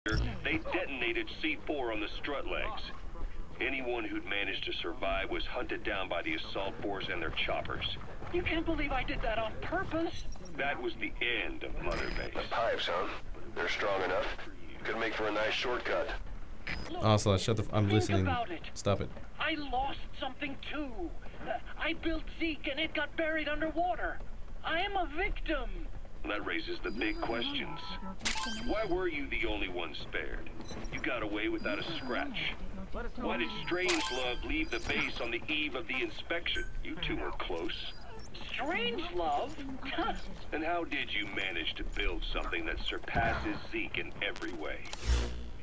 They detonated C4 on the strut legs. Anyone who'd managed to survive was hunted down by the assault force and their choppers. You can't believe I did that on purpose. That was the end of Mother Base. The pipes, huh? They're strong enough. Could make for a nice shortcut. Oslo, shut the I'm listening. About it. Stop it. I lost something too. I built Zeke and it got buried underwater. I am a victim. That raises the big questions. Why were you the only one spared? You got away without a scratch. Why did Strangelove leave the base on the eve of the inspection? You two were close. Strangelove? And how did you manage to build something that surpasses Zeke in every way?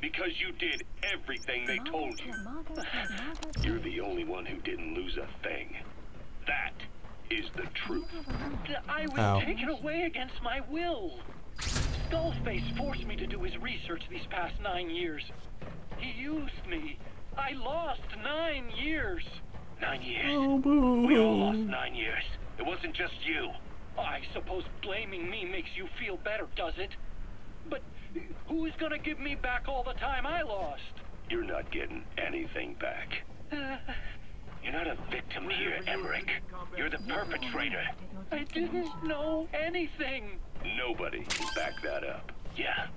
Because you did everything they told you. You're the only one who didn't lose a thing. That is the truth. I was taken away against my will. Skullface forced me to do his research these past 9 years. He used me. I lost 9 years. 9 years. We all lost 9 years. It wasn't just you. I suppose blaming me makes you feel better, does it? But who's gonna give me back all the time I lost? You're not getting anything back. You're not a victim here, Emmerich. You're the perpetrator. I didn't know anything. Nobody can back that up. Yeah,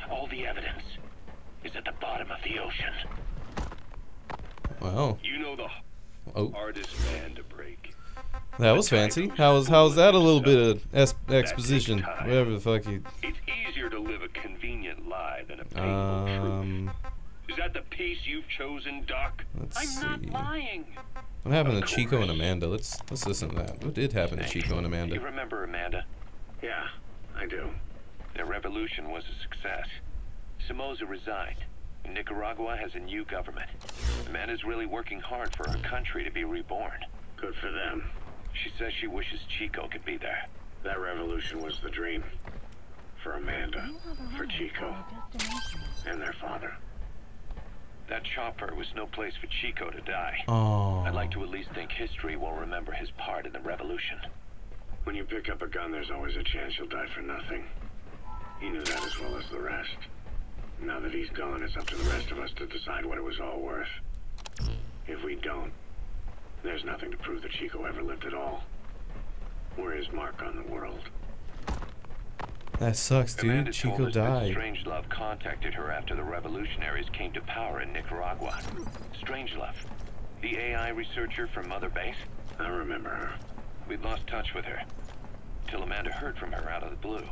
all the evidence is at the bottom of the ocean. Wow. You know the hardest man to break. That was fancy. How's that a little bit of exposition? Whatever the fuck you... It's easier to live a convenient lie than a painful truth. Is that the piece you've chosen, Doc? Let's see. I'm not lying. What happened to Chico and Amanda? Let's listen to that. What did happen to Chico and Amanda? You remember Amanda? Yeah, I do. Their revolution was a success. Somoza resigned. Nicaragua has a new government. Amanda's really working hard for her country to be reborn. Good for them. She says she wishes Chico could be there. That revolution was the dream. For Amanda, for Chico, and their father. That chopper was no place for Chico to die. Oh. I'd like to at least think history will remember his part in the revolution. When you pick up a gun, there's always a chance you'll die for nothing. He knew that as well as the rest. Now that he's gone, it's up to the rest of us to decide what it was all worth. If we don't, there's nothing to prove that Chico ever lived at all. We're his mark on the world. That sucks, dude. Amanda Chico told us died. that Strangelove contacted her after the revolutionaries came to power in Nicaragua. Strangelove, the AI researcher from Mother Base? I remember her. We'd lost touch with her, till Amanda heard from her out of the blue.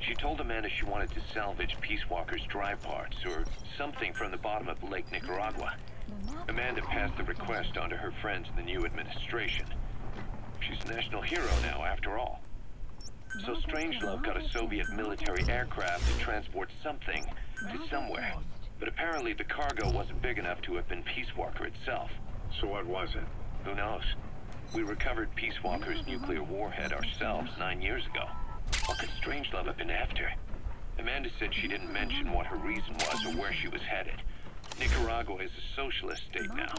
She told Amanda she wanted to salvage Peace Walker's drive parts, or something from the bottom of Lake Nicaragua. Amanda passed the request on to her friends in the new administration. She's a national hero now, after all. So Strangelove got a Soviet military aircraft to transport something to somewhere. But apparently the cargo wasn't big enough to have been Peace Walker itself. So what was it? Who knows? We recovered Peace Walker's nuclear warhead ourselves 9 years ago. What could Strangelove have been after? Amanda said she didn't mention what her reason was or where she was headed. Nicaragua is a socialist state now.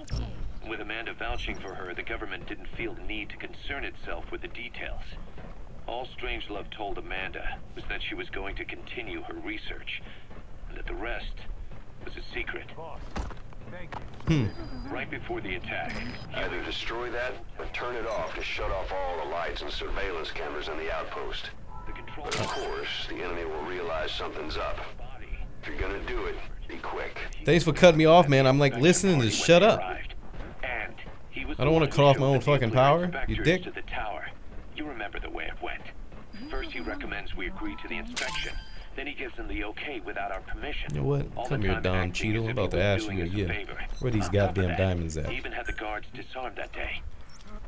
With Amanda vouching for her, the government didn't feel the need to concern itself with the details. All Strangelove told Amanda was that she was going to continue her research, and that the rest was a secret. Right before the attack, Either destroy that or turn it off to shut off all the lights and surveillance cameras in the outpost. the control But of course, the enemy will realize something's up. body. If you're gonna do it, be quick. Thanks for cutting me off, man. I'm like listening to shut up. And he was I don't wanna cut off my own fucking power, you dick. To the tower. You remember the way it went. First he recommends we agree to the inspection. Then he gives them the okay without our permission. You know what? All Come the here, time Don acting Cheadle. as I'm if about he to was ask doing you us a again. favor. Where these On top of goddamn that, diamonds at? He even had the guards disarmed that day.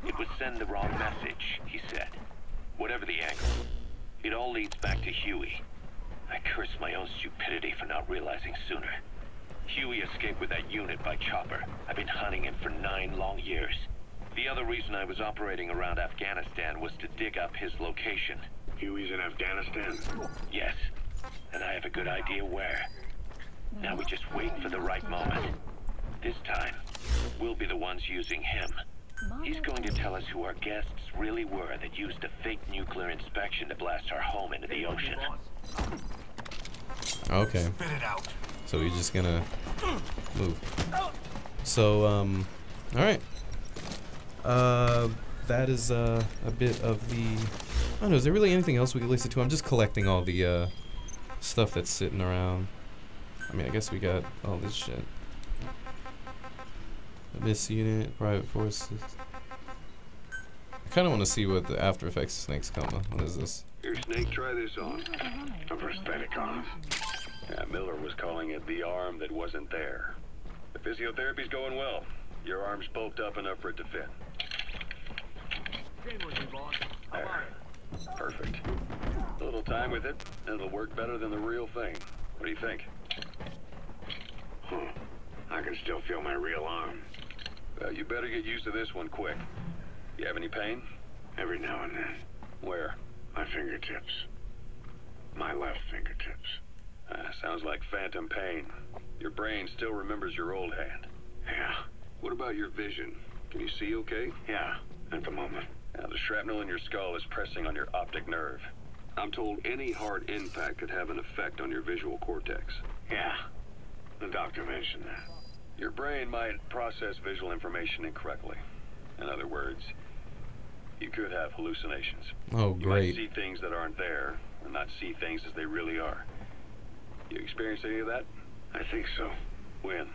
It would send the wrong message, he said. Whatever the angle, it all leads back to Huey. I curse my own stupidity for not realizing sooner. Huey escaped with that unit by chopper. I've been hunting him for 9 long years. The other reason I was operating around Afghanistan was to dig up his location. Huey's in Afghanistan? Yes. And I have a good idea where. Now we just wait for the right moment. This time, we'll be the ones using him. He's going to tell us who our guests really were that used a fake nuclear inspection to blast our home into the ocean. Okay. So we're just gonna move. So, alright. That is, a bit of the... I don't know, is there really anything else we could listen to? I'm just collecting all the, stuff that's sitting around. I mean, I guess we got all this shit. Abyss unit, private forces. I kind of want to see what the After Effects Snake's coming. What is this? Here, Snake, try this on. A prosthetic arm. Yeah, Miller was calling it the arm that wasn't there. The physiotherapy's going well. Your arm's bulked up enough for it to fit. There. Perfect. A little time with it, and it'll work better than the real thing. What do you think? Huh. I can still feel my real arm. Well, you better get used to this one quick. You have any pain? Every now and then. Where? My fingertips. My left fingertips. Sounds like phantom pain. Your brain still remembers your old hand. Yeah. What about your vision? Can you see okay? Yeah. At the moment. Now, the shrapnel in your skull is pressing on your optic nerve. I'm told any hard impact could have an effect on your visual cortex. Yeah. The doctor mentioned that. Your brain might process visual information incorrectly. In other words, you could have hallucinations. Oh, great. You might see things that aren't there, and not see things as they really are. You experienced any of that? I think so. When?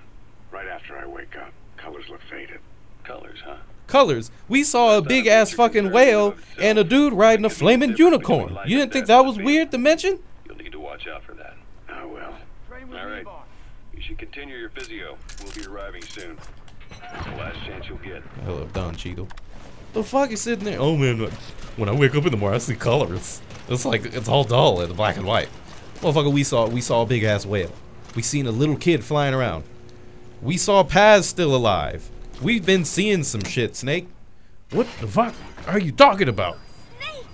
Right after I wake up. Colors look faded. Colors, huh? Colors. We saw a big ass fucking whale and a dude riding a flaming unicorn. You didn't think that was weird to mention? You'll need to watch out for that. I will. All right. You should continue your physio. We'll be arriving soon. It's the last chance you'll get. Hello, Don Cheadle. The fuck is sitting there? Oh man, when I wake up in the morning, I see colors. It's like it's all dull and black and white. Motherfucker, we saw a big ass whale. We seen a little kid flying around. We saw Paz still alive. We've been seeing some shit, Snake. What the fuck are you talking about? Snake!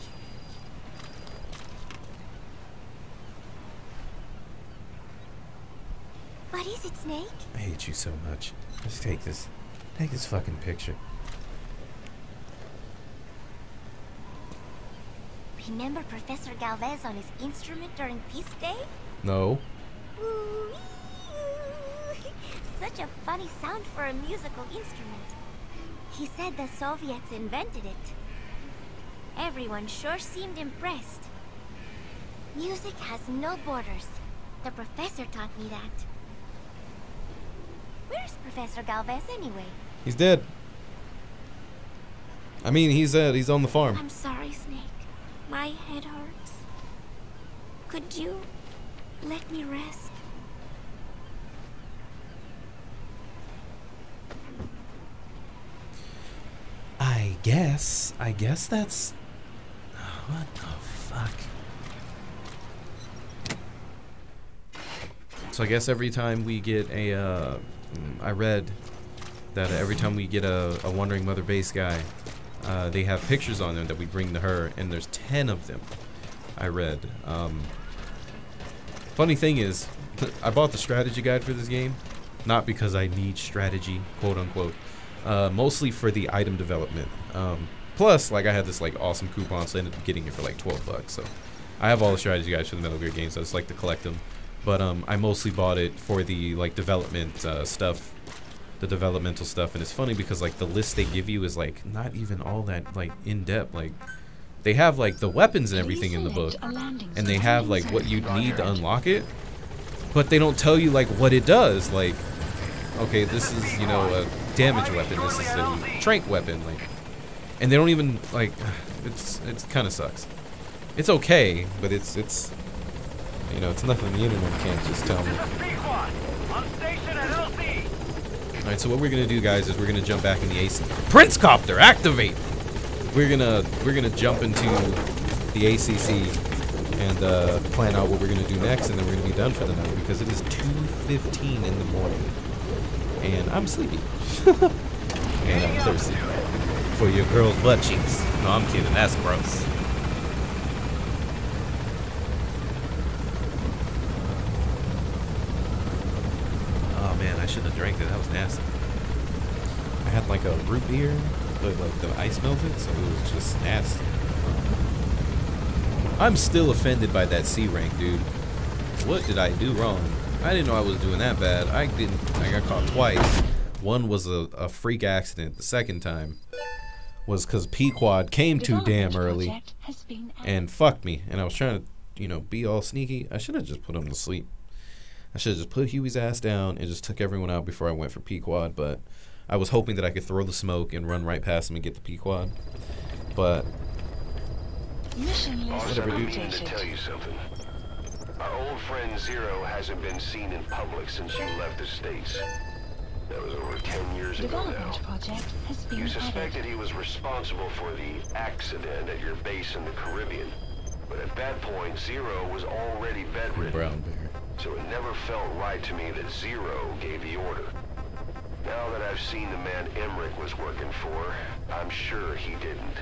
What is it, Snake? I hate you so much. Let's take this fucking picture. Remember Professor Galvez on his instrument during Peace Day? No. Ooh-wee-oo. Such a funny sound for a musical instrument. He said the Soviets invented it. Everyone sure seemed impressed. Music has no borders. The professor taught me that. Where's Professor Galvez anyway? He's dead. I mean, he's on the farm. I'm sorry, Snake. My head hurts. Could you let me rest? I guess that's... What the fuck? So I guess every time we get a, I read that every time we get a Wandering Mother base guy, they have pictures on them that we bring to her, and there's 10 of them, I read. Funny thing is, I bought the strategy guide for this game, not because I need strategy, quote unquote, mostly for the item development. Plus, like, I had this like awesome coupon, so I ended up getting it for like $12. So I have all the strategy guides for the Metal Gear games. So I just like to collect them. But I mostly bought it for the like development stuff, the developmental stuff. And it's funny because like the list they give you is like not even all that like in depth. Like they have like the weapons and everything in the book, and they have like what you need to unlock it, but they don't tell you like what it does. Like, okay, this is, you know, a damage weapon. This is a trank weapon. Like, and they don't even like. It's kind of sucks. It's okay, but it's you know, it's nothing the internet can't just tell me. Alright, so what we're gonna do, guys, is we're gonna jump back in the AC. Prince Copter, activate! We're gonna jump into the ACC and plan out what we're gonna do next, and then we're gonna be done for the night because it is 2:15 in the morning, and I'm sleepy and I'm thirsty for your girl's butt cheeks. No, I'm kidding. That's gross. Oh man, I shouldn't have drank that. That was nasty. I had like a root beer, but like the ice melted, so it was just nasty. I'm still offended by that C rank, dude. What did I do wrong? I didn't know I was doing that bad. I got caught twice. One was a freak accident. The second time was because Pequod came too damn early and fucked me. And I was trying to, you know, be all sneaky. I should have just put him to sleep. I should have just put Huey's ass down and just took everyone out before I went for Pequod. But I was hoping that I could throw the smoke and run right past him and get the Pequod. But Boss, I've been meaning to tell you something. Our old friend Zero hasn't been seen in public since you left the States. That was over 10 years ago now. You suspected he was responsible for the accident at your base in the Caribbean. But at that point, Zero was already bedridden. Brown bear. So it never felt right to me that Zero gave the order. Now that I've seen the man Emmerich was working for, I'm sure he didn't.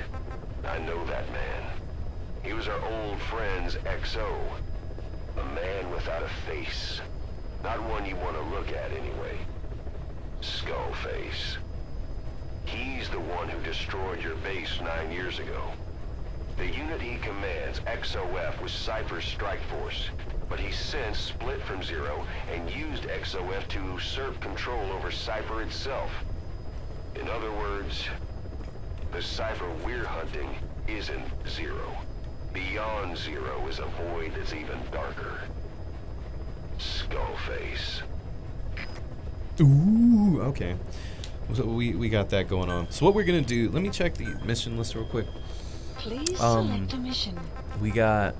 I know that man. He was our old friend's XO. A man without a face. Not one you want to look at anyway. Skullface. He's the one who destroyed your base 9 years ago. The unit he commands, XOF, was Cypher's strike force. But he's since split from Zero and used XOF to usurp control over Cypher itself. In other words, the Cypher we're hunting isn't Zero. Beyond Zero is a void that's even darker. Skullface. Ooh, okay. So we got that going on. So what we're gonna do? Let me check the mission list real quick. Please select a mission. We got.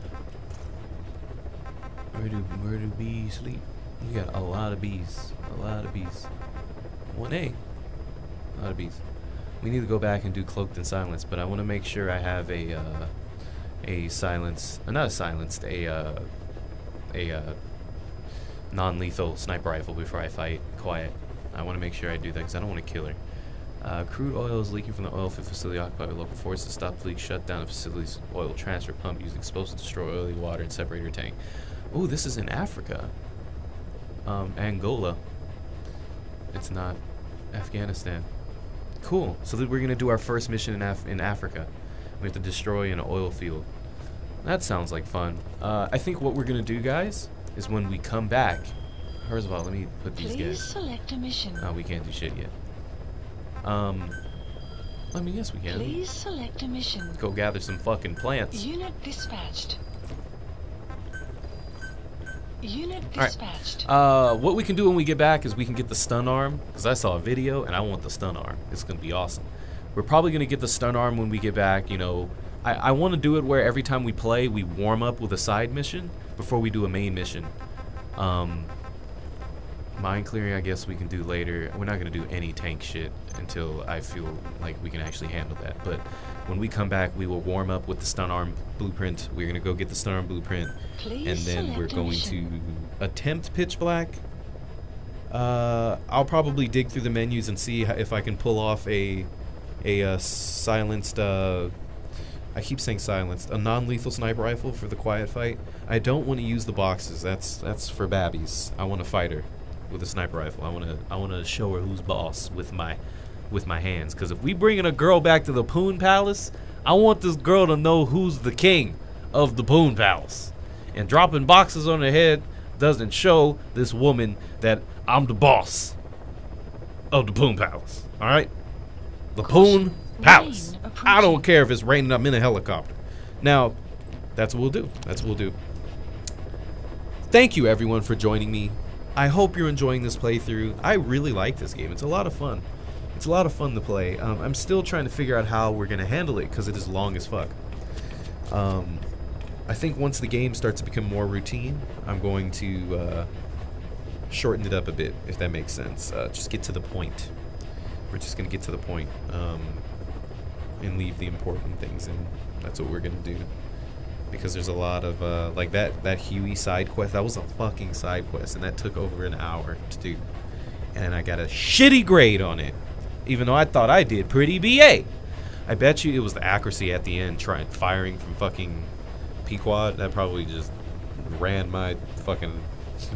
Where do bees sleep? We got a lot of bees. A lot of bees. 1A. A lot of bees. We need to go back and do Cloaked and Silenced, but I want to make sure I have a silence, not a silenced, a non-lethal sniper rifle before I fight Quiet. I want to make sure I do that because I don't want to kill her. Crude oil is leaking from the oil field facility occupied by local forces. Stop the leak, shut down the facility's oil transfer pump using explosives to destroy oily water and separate your tank. Oh, this is in Africa. Angola. It's not Afghanistan. Cool. So we're going to do our first mission in Africa. We have to destroy an oil field. That sounds like fun. I think what we're going to do, guys, is when we come back. First of all, let me put these Please guys. select a mission. Oh, we can't do shit yet. I mean, yes, we can. Please select a mission. Go gather some fucking plants. Unit dispatched. Unit All right. dispatched. What we can do when we get back is we can get the stun arm, because I saw a video and I want the stun arm. It's gonna be awesome. We're probably gonna get the stun arm when we get back. You know, I want to do it where every time we play, we warm up with a side mission before we do a main mission. Mine clearing, I guess we can do later. We're not gonna do any tank shit until I feel like we can actually handle that. But when we come back, we will warm up with the stun arm blueprint. We're gonna go get the stun arm blueprint, Please and then we're select a going mission. to attempt pitch black. I'll probably dig through the menus and see if I can pull off a silenced. I keep saying silenced. A non-lethal sniper rifle for the quiet fight. I don't want to use the boxes. That's for babbies. I want to fight her with a sniper rifle. I want to show her who's boss with my hands. Because if we bringing a girl back to the Poon Palace, I want this girl to know who's the king of the Poon Palace. And dropping boxes on her head doesn't show this woman that I'm the boss of the Poon Palace. All right, the Poon Palace. I don't care if it's raining. I'm in a helicopter. Now, that's what we'll do. That's what we'll do. Thank you, everyone, for joining me. I hope you're enjoying this playthrough. I really like this game. It's a lot of fun. It's a lot of fun to play. I'm still trying to figure out how we're going to handle it because it is long as fuck. I think once the game starts to become more routine, I'm going to shorten it up a bit, if that makes sense. Just get to the point. We're just going to get to the point and leave the important things in. That's what we're going to do. Because there's a lot of, like that Huey side quest, that was a fucking side quest, and that took over an hour to do. And I got a shitty grade on it, even though I thought I did pretty BA. I bet you it was the accuracy at the end, firing from fucking Pequod. That probably just ran my fucking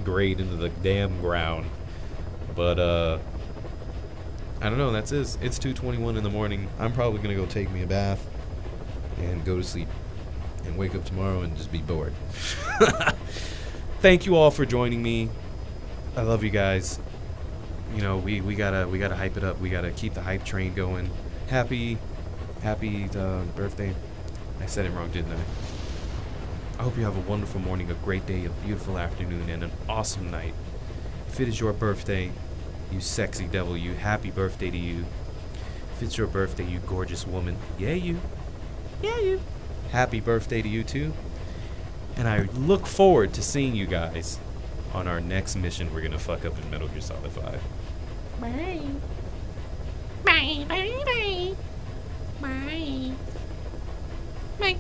grade into the damn ground. But, I don't know, that's it. It's 2:21 in the morning. I'm probably gonna go take me a bath and go to sleep. And wake up tomorrow and just be bored. Thank you all for joining me. I love you guys. You know, we gotta hype it up. We gotta keep the hype train going. Happy birthday. I said it wrong, didn't I? I hope you have a wonderful morning, a great day, a beautiful afternoon, and an awesome night. If it is your birthday, you sexy devil, you, happy birthday to you. If it's your birthday, you gorgeous woman, yeah you. Yeah you. Happy birthday to you too. And I look forward to seeing you guys on our next mission we're gonna fuck up in Metal Gear Solid 5. Bye. Bye, bye, bye. Bye. Bye.